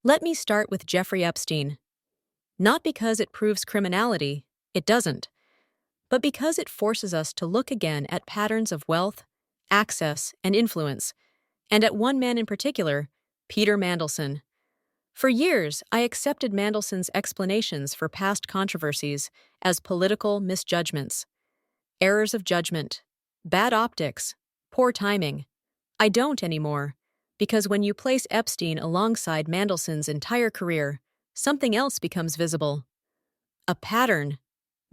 Let me start with Jeffrey Epstein. Not because it proves criminality, it doesn't, but because it forces us to look again at patterns of wealth, access, and influence, and at one man in particular, Peter Mandelson. For years, I accepted Mandelson's explanations for past controversies as political misjudgments, errors of judgment, bad optics, poor timing. I don't anymore, because when you place Epstein alongside Mandelson's entire career, something else becomes visible. A pattern.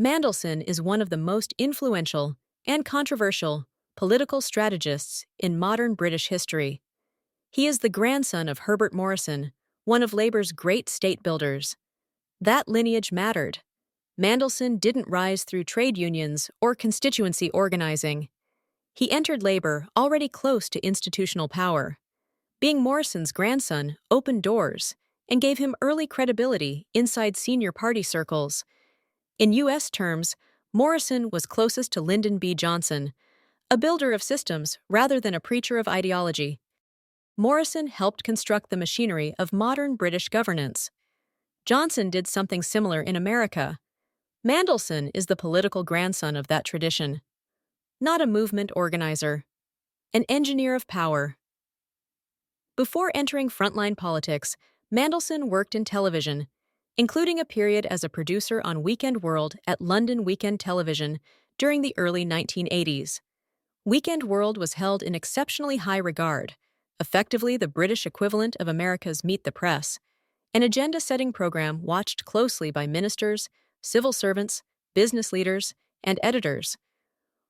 Mandelson is one of the most influential and controversial political strategists in modern British history. He is the grandson of Herbert Morrison, one of Labour's great state builders. That lineage mattered. Mandelson didn't rise through trade unions or constituency organizing. He entered Labour already close to institutional power. Being Morrison's grandson opened doors and gave him early credibility inside senior party circles. In U.S. terms, Morrison was closest to Lyndon B. Johnson, a builder of systems rather than a preacher of ideology. Morrison helped construct the machinery of modern British governance. Johnson did something similar in America. Mandelson is the political grandson of that tradition. Not a movement organizer, an engineer of power. Before entering frontline politics, Mandelson worked in television, including a period as a producer on Weekend World at London Weekend Television during the early 1980s. Weekend World was held in exceptionally high regard, effectively the British equivalent of America's Meet the Press, an agenda-setting program watched closely by ministers, civil servants, business leaders, and editors.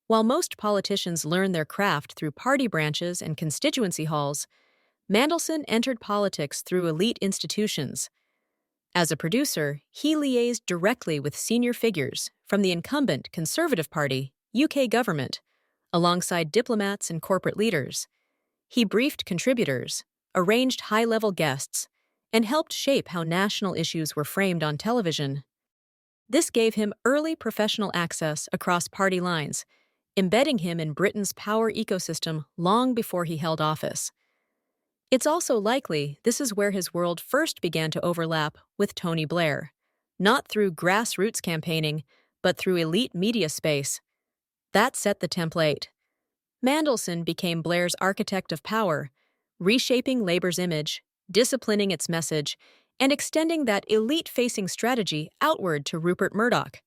While most politicians learn their craft through party branches and constituency halls, Mandelson entered politics through elite institutions. As a producer, he liaised directly with senior figures from the incumbent Conservative Party, UK government, alongside diplomats and corporate leaders. He briefed contributors, arranged high-level guests, and helped shape how national issues were framed on television. This gave him early professional access across party lines, embedding him in Britain's power ecosystem long before he held office. It's also likely this is where his world first began to overlap with Tony Blair, not through grassroots campaigning, but through elite media space. That set the template. Mandelson became Blair's architect of power, reshaping Labour's image, disciplining its message, and extending that elite-facing strategy outward to Rupert Murdoch.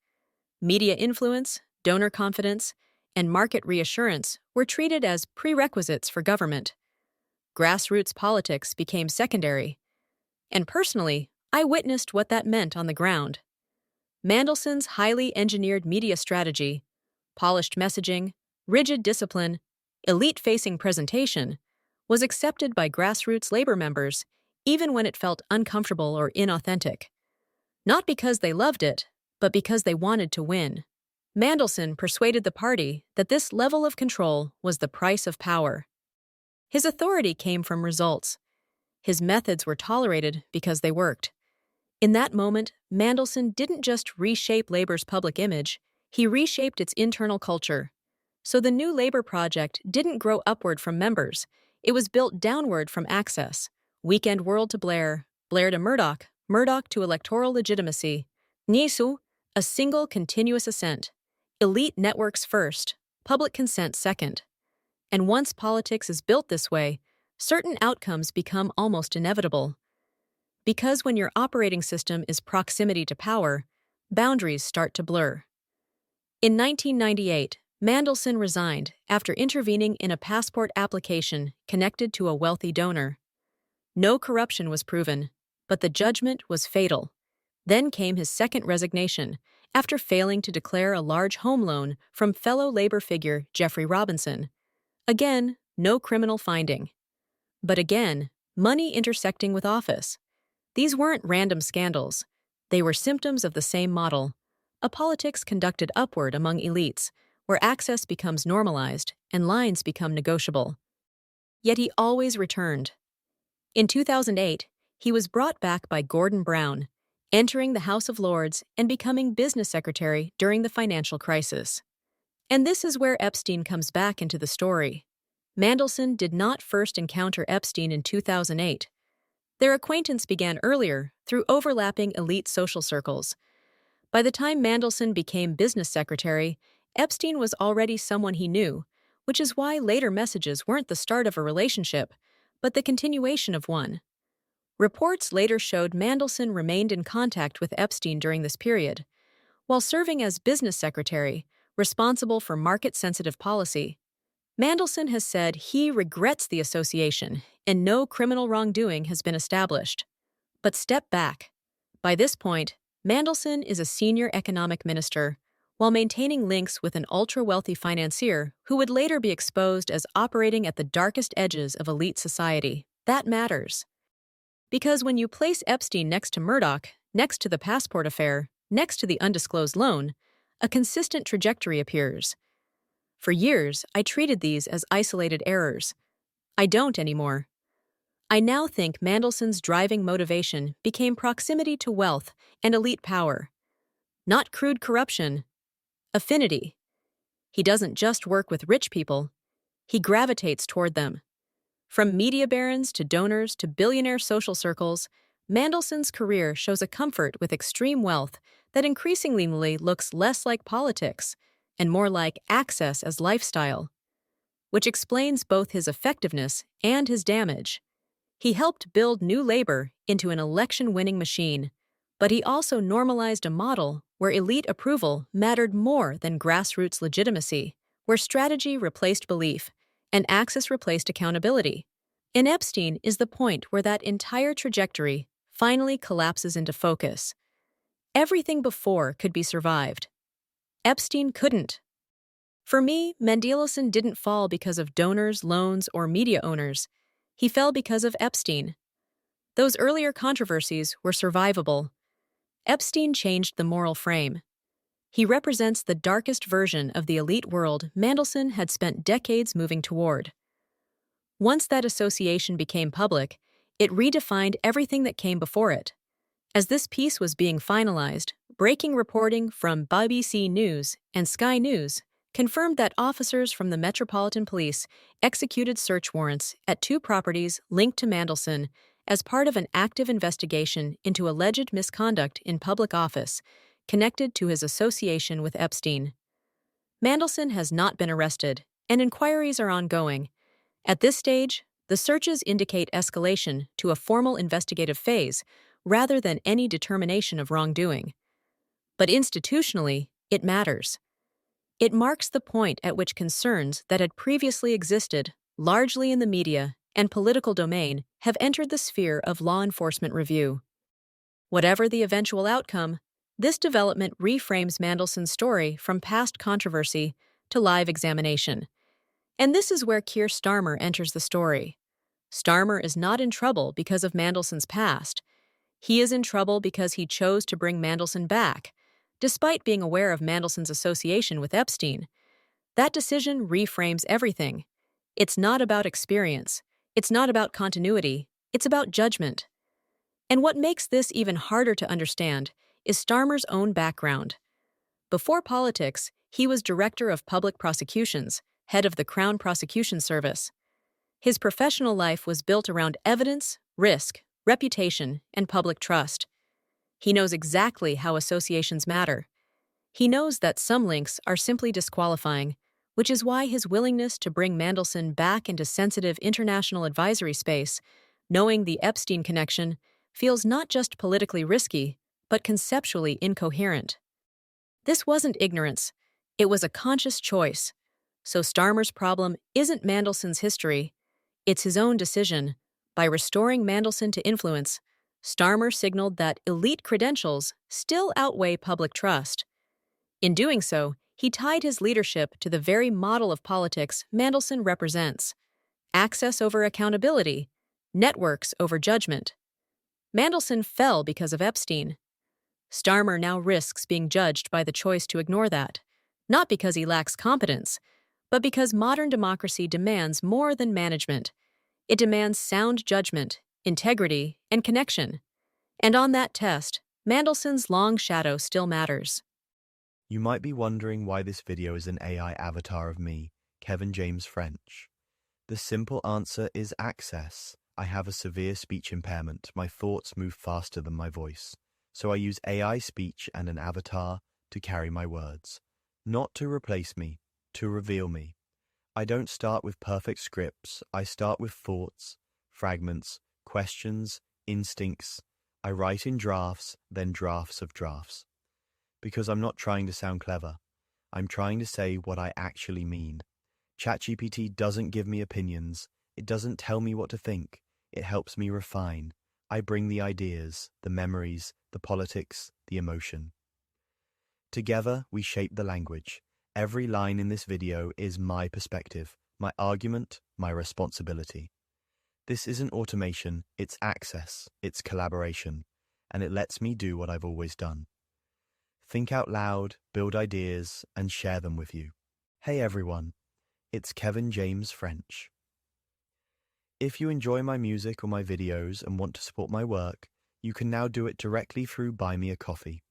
Media influence, donor confidence, and market reassurance were treated as prerequisites for government. Grassroots politics became secondary. And personally, I witnessed what that meant on the ground. Mandelson's highly engineered media strategy, polished messaging, rigid discipline, elite-facing presentation, was accepted by grassroots Labour members even when it felt uncomfortable or inauthentic. Not because they loved it, but because they wanted to win. Mandelson persuaded the party that this level of control was the price of power. His authority came from results. His methods were tolerated because they worked. In that moment, Mandelson didn't just reshape Labour's public image, he reshaped its internal culture. So the new Labour project didn't grow upward from members, it was built downward from access. Weekend World to Blair, Blair to Murdoch, Murdoch to electoral legitimacy. Nisu, a single continuous ascent. Elite networks first, public consent second. And once politics is built this way, certain outcomes become almost inevitable. Because when your operating system is proximity to power, boundaries start to blur. In 1998, Mandelson resigned after intervening in a passport application connected to a wealthy donor. No corruption was proven, but the judgment was fatal. Then came his second resignation, after failing to declare a large home loan from fellow Labour figure Jeffrey Robinson. Again, no criminal finding. But again, money intersecting with office. These weren't random scandals. They were symptoms of the same model, a politics conducted upward among elites, where access becomes normalized and lines become negotiable. Yet he always returned. In 2008, he was brought back by Gordon Brown, entering the House of Lords and becoming business secretary during the financial crisis. And this is where Epstein comes back into the story. Mandelson did not first encounter Epstein in 2008. Their acquaintance began earlier through overlapping elite social circles. By the time Mandelson became business secretary, Epstein was already someone he knew, which is why later messages weren't the start of a relationship, but the continuation of one. Reports later showed Mandelson remained in contact with Epstein during this period. While serving as business secretary, responsible for market-sensitive policy, Mandelson has said he regrets the association and no criminal wrongdoing has been established. But step back. By this point, Mandelson is a senior economic minister, while maintaining links with an ultra-wealthy financier who would later be exposed as operating at the darkest edges of elite society. That matters. Because when you place Epstein next to Murdoch, next to the passport affair, next to the undisclosed loan, a consistent trajectory appears. For years, I treated these as isolated errors. I don't anymore. I now think Mandelson's driving motivation became proximity to wealth and elite power. Not crude corruption. Affinity. He doesn't just work with rich people. He gravitates toward them. From media barons to donors to billionaire social circles, Mandelson's career shows a comfort with extreme wealth that increasingly looks less like politics and more like access as lifestyle, which explains both his effectiveness and his damage. He helped build New Labour into an election-winning machine, but he also normalized a model where elite approval mattered more than grassroots legitimacy, where strategy replaced belief and access replaced accountability. In Epstein is the point where that entire trajectory finally collapses into focus. Everything before could be survived. Epstein couldn't. For me, Mandelson didn't fall because of donors, loans, or media owners. He fell because of Epstein. Those earlier controversies were survivable. Epstein changed the moral frame. He represents the darkest version of the elite world Mandelson had spent decades moving toward. Once that association became public, it redefined everything that came before it. As this piece was being finalized, breaking reporting from BBC News and Sky News confirmed that officers from the Metropolitan Police executed search warrants at 2 properties linked to Mandelson as part of an active investigation into alleged misconduct in public office connected to his association with Epstein. Mandelson has not been arrested, and inquiries are ongoing. At this stage, the searches indicate escalation to a formal investigative phase rather than any determination of wrongdoing. But institutionally, it matters. It marks the point at which concerns that had previously existed, largely in the media and political domain, have entered the sphere of law enforcement review. Whatever the eventual outcome, this development reframes Mandelson's story from past controversy to live examination. And this is where Keir Starmer enters the story. Starmer is not in trouble because of Mandelson's past. He is in trouble because he chose to bring Mandelson back, despite being aware of Mandelson's association with Epstein. That decision reframes everything. It's not about experience. It's not about continuity. It's about judgment. And what makes this even harder to understand is Starmer's own background. Before politics, he was Director of Public Prosecutions, head of the Crown Prosecution Service. His professional life was built around evidence, risk, reputation, and public trust. He knows exactly how associations matter. He knows that some links are simply disqualifying, which is why his willingness to bring Mandelson back into sensitive international advisory space, knowing the Epstein connection, feels not just politically risky, but conceptually incoherent. This wasn't ignorance. It was a conscious choice. So Starmer's problem isn't Mandelson's history. It's his own decision. By restoring Mandelson to influence, Starmer signaled that elite credentials still outweigh public trust. In doing so, he tied his leadership to the very model of politics Mandelson represents: access over accountability, networks over judgment. Mandelson fell because of Epstein. Starmer now risks being judged by the choice to ignore that, not because he lacks competence, but because modern democracy demands more than management. It demands sound judgment, integrity, and connection. And on that test, Mandelson's long shadow still matters. You might be wondering why this video is an AI avatar of me, Kevin James French. The simple answer is access. I have a severe speech impairment. My thoughts move faster than my voice. So I use AI speech and an avatar to carry my words. Not to replace me, to reveal me. I don't start with perfect scripts. I start with thoughts, fragments, questions, instincts. I write in drafts, then drafts of drafts. Because I'm not trying to sound clever. I'm trying to say what I actually mean. ChatGPT doesn't give me opinions. It doesn't tell me what to think. It helps me refine. I bring the ideas, the memories, the politics, the emotion. Together, we shape the language. Every line in this video is my perspective, my argument, my responsibility. This isn't automation, it's access, it's collaboration, and it lets me do what I've always done. Think out loud, build ideas, and share them with you. Hey everyone, it's Kevin James French. If you enjoy my music or my videos and want to support my work, you can now do it directly through Buy Me a Coffee.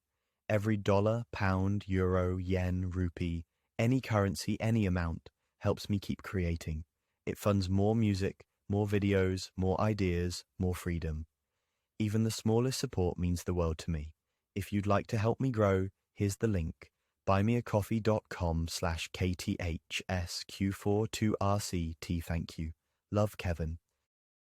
Every dollar, pound, euro, yen, rupee, any currency, any amount, helps me keep creating. It funds more music, more videos, more ideas, more freedom. Even the smallest support means the world to me. If you'd like to help me grow, here's the link. buymeacoffee.com/KTHSQ42RCT. Thank you. Love, Kevin.